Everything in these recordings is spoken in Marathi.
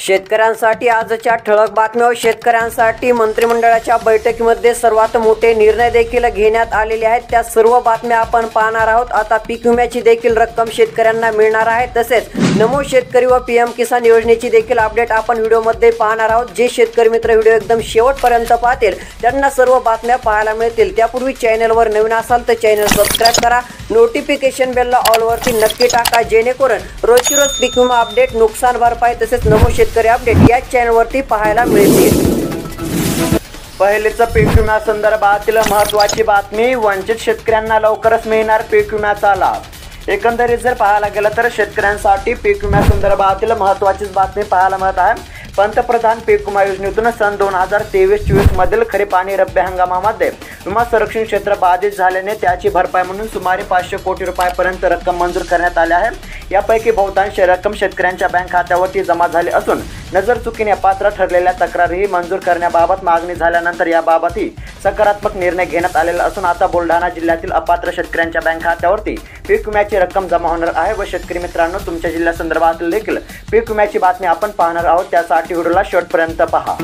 शेतकऱ्यांसाठी आजच्या ठळक बातम्या व शेतकऱ्यांसाठी मंत्रिमंडळाच्या बैठकीमध्ये सर्वात मोठे निर्णय देखील घेण्यात आलेले आहेत। त्या सर्व बातम्या आपण पाहणार आहोत। आता पीक विम्याची देखील रक्कम शेतकऱ्यांना मिळणार आहे। तसेच नमो शेतकरी व पीएम किसान योजनेची देखील अपडेट आपण व्हिडिओमध्ये पाहणार आहोत। जे शेतकरी मित्र व्हिडिओ एकदम शेवटपर्यंत पाहतील त्यांना सर्व बातम्या पाहायला मिळतील। त्यापूर्वी चॅनलवर नवीन असाल तर चॅनल सबस्क्राइब करा, नोटिफिकेशन बेलला ऑल वरती नक्की टाका, जेणेकरून रोजची रोज पीक विमा अपडेट, नुकसान भरपाई तसेच नमो शेतकरी अपडेट या चॅनलवरती पाहायला मिळतील। पहिलेच पीक विम्या संदर्भातील महत्त्वाची बातमी, वंचित शेतकऱ्यांना लवकरच मिळणार पीक विम्याचा लाभ। एकंदरीत जर पाहायला गेलं तर शेतकऱ्यांसाठी पीक विम्या संदर्भातील महत्त्वाची बातमी पाहायला मिळत आहे। पंतप्रधान पीक विमा योजनेतून सन 2023-24 मधील खरीप आणि रब्बी हंगामामध्ये विमा संरक्षण क्षेत्र बाधित झाल्याने त्याची भरपाई म्हणून सुमारे 500 कोटी रुपयांपर्यंत रक्कम मंजूर करण्यात आली आहे। यापैकी बहुतांश रक्कम शेतकऱ्यांच्या बँक खात्यावरती जमा झाली असून नजर चुकीने अपात्र ठरलेल्या तक्रारीही मंजूर करण्याबाबत मागणी झाल्यानंतर याबाबतही सकारात्मक निर्णय घेण्यात आलेला असून आता बुलढाणा जिल्ह्यातील अपात्र शेतकऱ्यांच्या बँक खात्यावरती पीक विम्याची रक्कम जमा होणार आहे। व शेतकरी मित्रांनो, तुमच्या जिल्ह्यासंदर्भातील देखील पीक विम्याची बातमी आपण पाहणार आहोत, त्यासाठी व्हिडिओला शेवटपर्यंत पहा।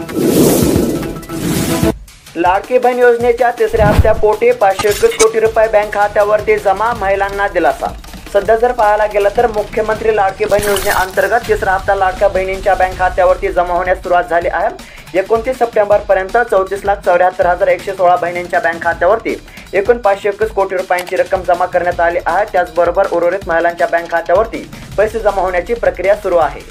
लाडकी बहीण योजनेच्या तिसऱ्या हप्त्यापोटी 521 कोटी रुपये बँक खात्यावरती जमा, महिलांना दिलासा। सध्या जर पाहायला गेलं तर मुख्यमंत्री लाडकी बहीण योजनेअंतर्गत तिसरा हप्ता लाडक्या बहिणींच्या बँक खात्यावरती जमा होण्यास सुरुवात झाली आहे। 29 सप्टेंबरपर्यंत 34,74,116 बहिणींच्या बँक खात्यावरती एकूण 521 कोटी रुपयांची रक्कम जमा करण्यात आली आहे। त्याचबरोबर उर्वरित महिलांच्या बँक खात्यावरती पैसे जमा होण्याची प्रक्रिया सुरू आहे।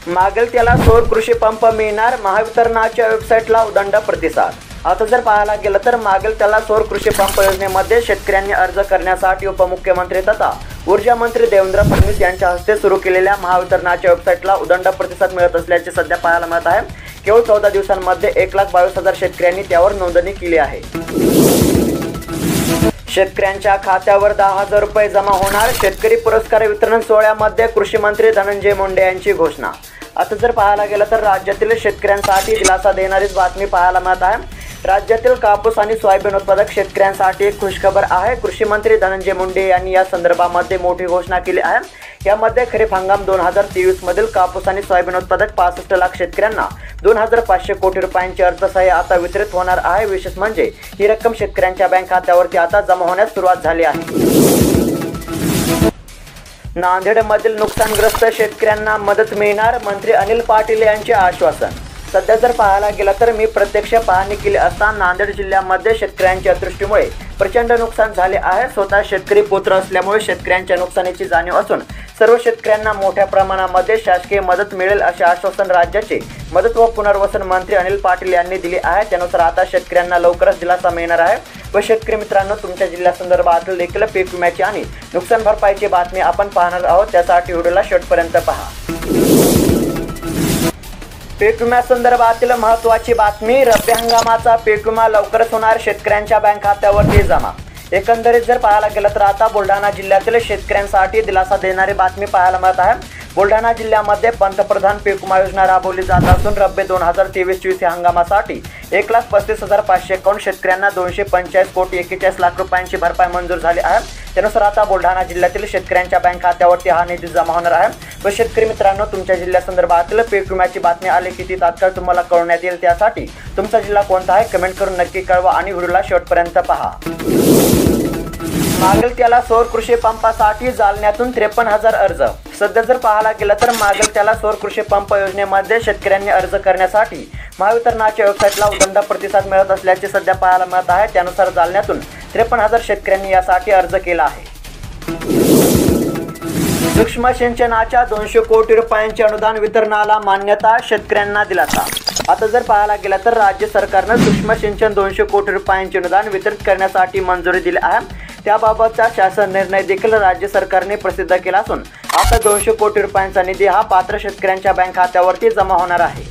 मागेल त्याला सौर कृषी पंप मिळणार, महावितरणाच्या वेबसाईटला उदंड प्रतिसाद। आता जर पाहायला गेलं तर मागेल त्याला सौर कृषी पंप योजनेमध्ये शेतकऱ्यांनी अर्ज करण्यासाठी उपमुख्यमंत्री तथा ऊर्जा मंत्री देवेंद्र फडणवीस यांच्या हस्ते सुरू केलेल्या महावितरणाच्या वेबसाईटला उदंड प्रतिसाद मिळत असल्याचे सध्या पाहायला मिळत आहे। केवळ 14 दिवसांमध्ये 1,22,000 शेतकऱ्यांनी त्यावर नोंदणी केली आहे। शेतकऱ्यांच्या खात्यावर 10,000 रुपये जमा होणार, शेतकरी पुरस्कार वितरण सोहळ्यामध्ये कृषी मंत्री धनंजय मुंडे यांची घोषणा। आता जर पाहायला गेलं तर राज्यातील शेतकऱ्यांसाठी दिलासा देणारीच बातमी पाहायला मिळत आहे। राज्यातील कापूस आणि सोयाबीन उत्पादक शेतकऱ्यांसाठी एक खुशखबर आहे। कृषी मंत्री धनंजय मुंडे यांनी या संदर्भामध्ये मोठी घोषणा केली आहे। यामध्ये खरीप हंगाम 2023 मधील कापूस आणि सोयाबीन उत्पादक 65 लाख शेतकऱ्यांना 2,500 कोटी रुपयांचे अर्थसहाय्य आता वितरित होणार आहे। विशेष म्हणजे ही रक्कम शेतकऱ्यांच्या बँक खात्यावरती आता जमा होण्यास सुरुवात झाली आहे। नांदेडमधील नुकसानग्रस्त शेतकऱ्यांना मदत मिळणार, मंत्री अनिल पाटील यांचे आश्वासन। सध्या जर पाहायला गेलं तर मी प्रत्यक्ष पाहणी केली असता नांदेड जिल्ह्यामध्ये शेतकऱ्यांच्या अतिवृष्टीमुळे प्रचंड नुकसान झाले आहे। स्वतः शेतकरी पुत्र असल्यामुळे शेतकऱ्यांच्या नुकसानीची जाणीव असून सर्व शेतकऱ्यांना मोठ्या प्रमाणामध्ये शासकीय मदत मिळेल असे आश्वासन राज्याचे मदत व पुनर्वसन मंत्री अनिल पाटील यांनी दिले आहे। त्यानुसार आता शेतकऱ्यांना लवकरच दिलासा मिळणार आहे। व शेतकरी मित्रांनो, तुमच्या जिल्ह्यासंदर्भातील देखील पीक विम्याची आणि नुकसान भरपाईची बातमी आपण पाहणार आहोत, त्यासाठी व्हिडिओला शेवटपर्यंत पहा। पीक विम्यासंदर्भातील महत्त्वाची बातमी, रब्बी हंगामाचा पीक विमा लवकरच होणार, शेतकऱ्यांच्या बँक खात्यावरती जमा। एकंदरीत जर पाहायला गेलं तर आता बुलढाणा जिल्ह्यातील शेतकऱ्यांसाठी दिलासा देणारी बातमी पाहायला मिळत आहे। बुलढाणा जिल्ह्यामध्ये पंतप्रधान पीक विमा योजना राबवली जात असून रब्बी 2023-24 या हंगामासाठी 1,35,551 शेतकऱ्यांना 245 कोटी 41 लाख रुपयांची भरपाई मंजूर झाली आहे। त्यानुसार आता बुलढाणा जिल्ह्यातील शेतकऱ्यांच्या बँक खात्यावरती हा निधी जमा होणार आहे। व शेतकरी मित्रांनो, तुमच्या जिल्ह्यासंदर्भातील पीक विम्याची बातमी आली की ती तात्काळ तुम्हाला कळवण्यात येईल। त्यासाठी तुमचा जिल्हा कोणता आहे कमेंट करून नक्की कळवा आणि व्हिडिओला शेवटपर्यंत पहा। मागेल त्याला सौर कृषी पंपासाठी जालन्यातून 53,000 अर्ज। सध्या जर पाहायला गेलं तर मागेल त्याला सौर कृषी पंप योजनेमध्ये शेतकऱ्यांनी अर्ज करण्यासाठी महावितरणाच्या वेबसाईटला उदंड प्रतिसाद मिळत असल्याचे सध्या पाहायला मिळत आहे। त्यानुसार जालन्यातून 53,000 शेतकऱ्यांनी यासाठी अर्ज केला आहे। सूक्ष्म सिंचनाच्या 200 कोटी रुपयांचे अनुदान वितरणाला मान्यता, शेतकऱ्यांना दिलासा। आता जर पाहायला गेलं तर राज्य सरकारनं सूक्ष्म सिंचन 200 कोटी रुपयांचे अनुदान वितरित करण्यासाठी मंजुरी दिली आहे। त्याबाबतचा शासन निर्णय देखील राज्य सरकारने प्रसिद्ध केला असून आता 200 कोटी रुपयांचा निधी हा पात्र शेतकऱ्यांच्या बँक खात्यावरती जमा होणार आहे।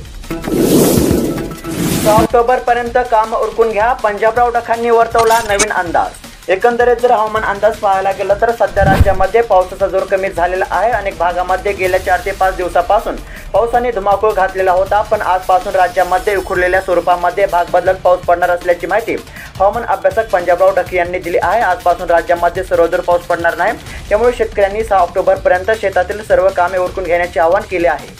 6 ऑक्टोबर पर्यंत काम उरकून घ्या, पंजाबराव डखांनी वर्तवला नवीन अंदाज। एकंदरीत जर हवामान अंदाज पाहायला गेला तर सध्या राज्यामध्ये पावसाचा जोर कमी झालेला आहे। अनेक भागामध्ये गेल्या 4 ते 5 दिवसापासून पावसाने धुमाकूळ घातलेला होता, पण आजपासून राज्यामध्ये उखडलेल्या स्वरूपामध्ये भाग बदलत पाऊस पडणार असल्याची माहिती हवामान अभ्यासक पंजाबराव ढगे यांनी दिली आहे। आजपासून राज्यामध्ये सर्वदूर पाऊस पडणार नाही, त्यामुळे शेतकऱ्यांनी 6 ऑक्टोबरपर्यंत शेतातील सर्व कामे उरकून घेण्याचे आवाहन केले आहे।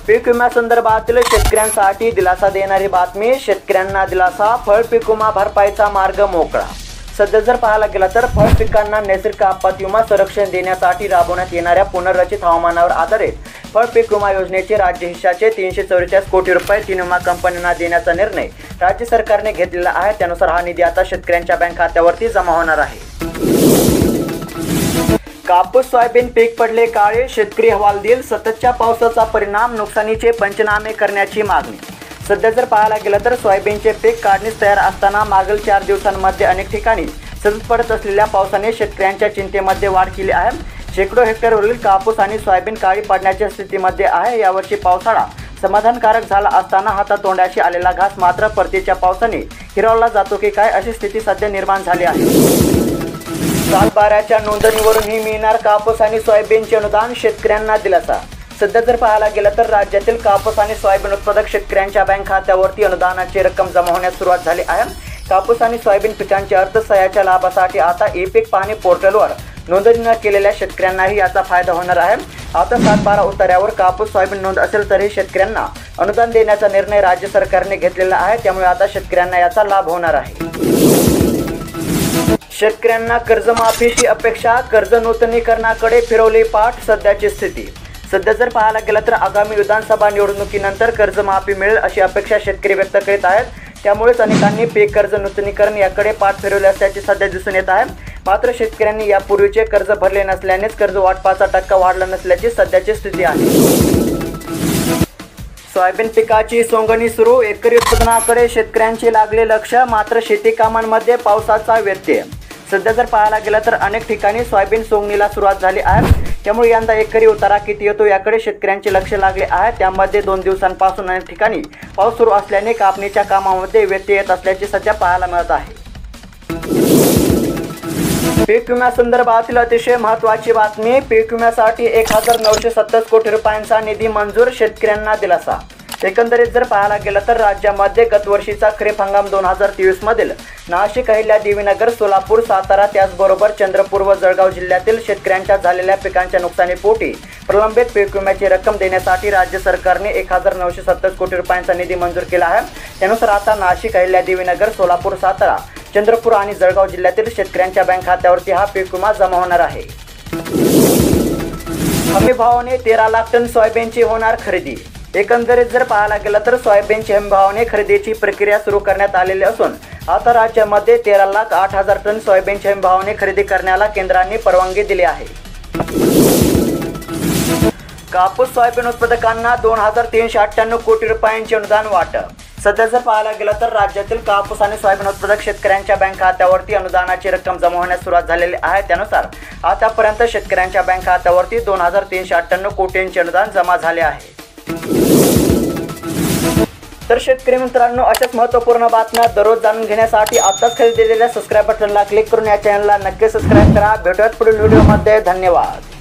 पीक विम्यासंदर्भातील शेतकऱ्यांसाठी दिलासा देणारी बातमी, शेतकऱ्यांना दिलासा, फळ पीक विमा भरपाईचा मार्ग मोकळा। सध्या जर पाहायला गेला तर फळ पिकांना नैसर्गिक आपत्ती विमा संरक्षण देण्यासाठी राबवण्यात येणाऱ्या पुनर्रचित हवामानावर आधारित फळ पीक विमा योजनेचे राज्य हिश्शाचे 344 कोटी रुपये 3 विमा कंपन्यांना देण्याचा निर्णय राज्य सरकारने घेतलेला आहे। त्यानुसार हा निधी आता शेतकऱ्यांच्या बँक खात्यावरती जमा होणार आहे। कापूस सोयाबीन पीक पडले काळे, शेतकरी हवालदिल, सततच्या पावसाचा परिणाम, नुकसानीचे पंचनामे करण्याची मागणी। सध्या जर पाहायला गेलं तर सोयाबीनचे पीक काढणीस तयार असताना मागील 4 दिवसांमध्ये अनेक ठिकाणी सतत पडत असलेल्या पावसाने शेतकऱ्यांच्या चिंतेमध्ये वाढ केली आहे। शेकडो हेक्टरवरील कापूस आणि सोयाबीन काळी पडण्याच्या स्थितीमध्ये आहे। यावर्षी पावसाळा समाधानकारक झाला असताना हातातोंडाशी आलेला घास मात्र परतीच्या पावसाने हिरावला जातो की काय अशी स्थिती सध्या निर्माण झाली आहे। सातबाऱ्याच्या नोंदणीवरूनही मिळणार कापूस आणि सोयाबीनचे अनुदान, शेतकऱ्यांना दिलासा। सध्या जर पाहायला गेलं तर राज्यातील कापूस आणि सोयाबीन उत्पादक शेतकऱ्यांच्या बँक खात्यावरती अनुदानाची रक्कम जमा होण्यास सुरुवात झाली आहे। कापूस आणि सोयाबीन पिकांच्या अर्थसहाय्याच्या लाभासाठी आता ई-पीक पाहणी पोर्टलवर नोंदणी न केलेल्या शेतकऱ्यांनाही याचा फायदा होणार आहे। आता 7/12 उतार्यावर कापूस सोयाबीन नोंद असेल तरी शेतकऱ्यांना अनुदान देण्याचा निर्णय राज्य सरकारने घेतलेला आहे, त्यामुळे आता शेतकऱ्यांना याचा लाभ होणार आहे। शेतकऱ्यांना कर्जमाफीची अपेक्षा, कर्ज नूतनीकरणाकडे फिरवली पाठ, सध्याची स्थिती। सध्या जर पाहायला गेलं तर आगामी विधानसभा निवडणुकीनंतर कर्जमाफी मिळेल अशी अपेक्षा शेतकरी व्यक्त करीत आहेत। त्यामुळेच अनेकांनी पीक कर्ज नूतनीकरण याकडे पाठ फिरवले असल्याचे सध्या दिसून येत आहे। मात्र शेतकऱ्यांनी यापूर्वीचे कर्ज भरले नसल्यानेच कर्ज वाटपाचा टक्का वाढला नसल्याची सध्याची स्थिती आहे। सोयाबीन पिकाची सोंगणी सुरू, एकरी उत्पादनाकडे शेतकऱ्यांचे लागले लक्ष, मात्र शेती कामांमध्ये पावसाचा व्यत्यय। सध्या जर पाहायला गेलं तर अनेक ठिकाणी सोयाबीन सोंगणीला सुरुवात झाली आहे, त्यामुळे यंदा एकरी उतारा किती येतो याकडे शेतकऱ्यांचे लक्ष लागले आहे। त्यामध्ये 2 दिवसांपासून अनेक ठिकाणी पाऊस सुरू असल्याने कापणीच्या कामामध्ये व्यत्यय येत असल्याचे सध्या पाहायला मिळत आहे। पीक विम्यासंदर्भातील अतिशय महत्त्वाची बातमी, पीक विम्यासाठी 1970 कोटी रुपयांचा निधी मंजूर, शेतकऱ्यांना दिलासा। एकंदरीत जर पाहायला गेलं तर राज्यामध्ये गतवर्षीचा खरीप हंगाम 2023 मधील नाशिक, अहिल्यादेवीनगर, सोलापूर, सातारा त्याचबरोबर चंद्रपूर व जळगाव जिल्ह्यातील शेतकऱ्यांच्या झालेल्या पिकांच्या नुकसानीपोटी प्रलंबित पीक विम्याची रक्कम देण्यासाठी राज्य सरकारने 1970 कोटी रुपयांचा निधी मंजूर केला आहे। त्यानुसार आता नाशिक, अहिल्यादेवीनगर, सोलापूर, सातारा, चंद्रपूर आणि जळगाव जिल्ह्यातील शेतकऱ्यांच्या बँक खात्यावरती हा पीक विमा जमा होणार आहे। हमी भावाने 13 लाख टन सोयाबीनची होणार खरेदी। एकंदरीत जर पाहायला गेलं तर सोयाबीनची हमी भावाने खरेदीची प्रक्रिया सुरू करण्यात आलेली असून आता राज्यामध्ये 13,08,000 टन सोयाबीनची हमी भावाने खरेदी करण्याला केंद्राने परवानगी दिली आहे। कापूस सोयाबीन उत्पादकांना 2,398 कोटी रुपयांचे अनुदान वाटप। सध्या जर पाहायला गेलं तर राज्यातील कापूस आणि सोयाबीन उत्पादक शेतकऱ्यांच्या बँक खात्यावरती अनुदानाची रक्कम जमा होण्यास सुरुवात झालेली आहे। त्यानुसार आतापर्यंत शेतकऱ्यांच्या बँक खात्यावरती 2,398 कोटींचे अनुदान जमा झाले आहे। तर शेतकरी मित्रांनो, अशाच महत्त्वपूर्ण बातम्या दररोज जाणून घेण्यासाठी आताच खाली दिलेल्या सबस्क्राईब बटनला क्लिक करून या चॅनलला नक्की सबस्क्राईब करा। भेटूयात पुढील व्हिडिओमध्ये। धन्यवाद।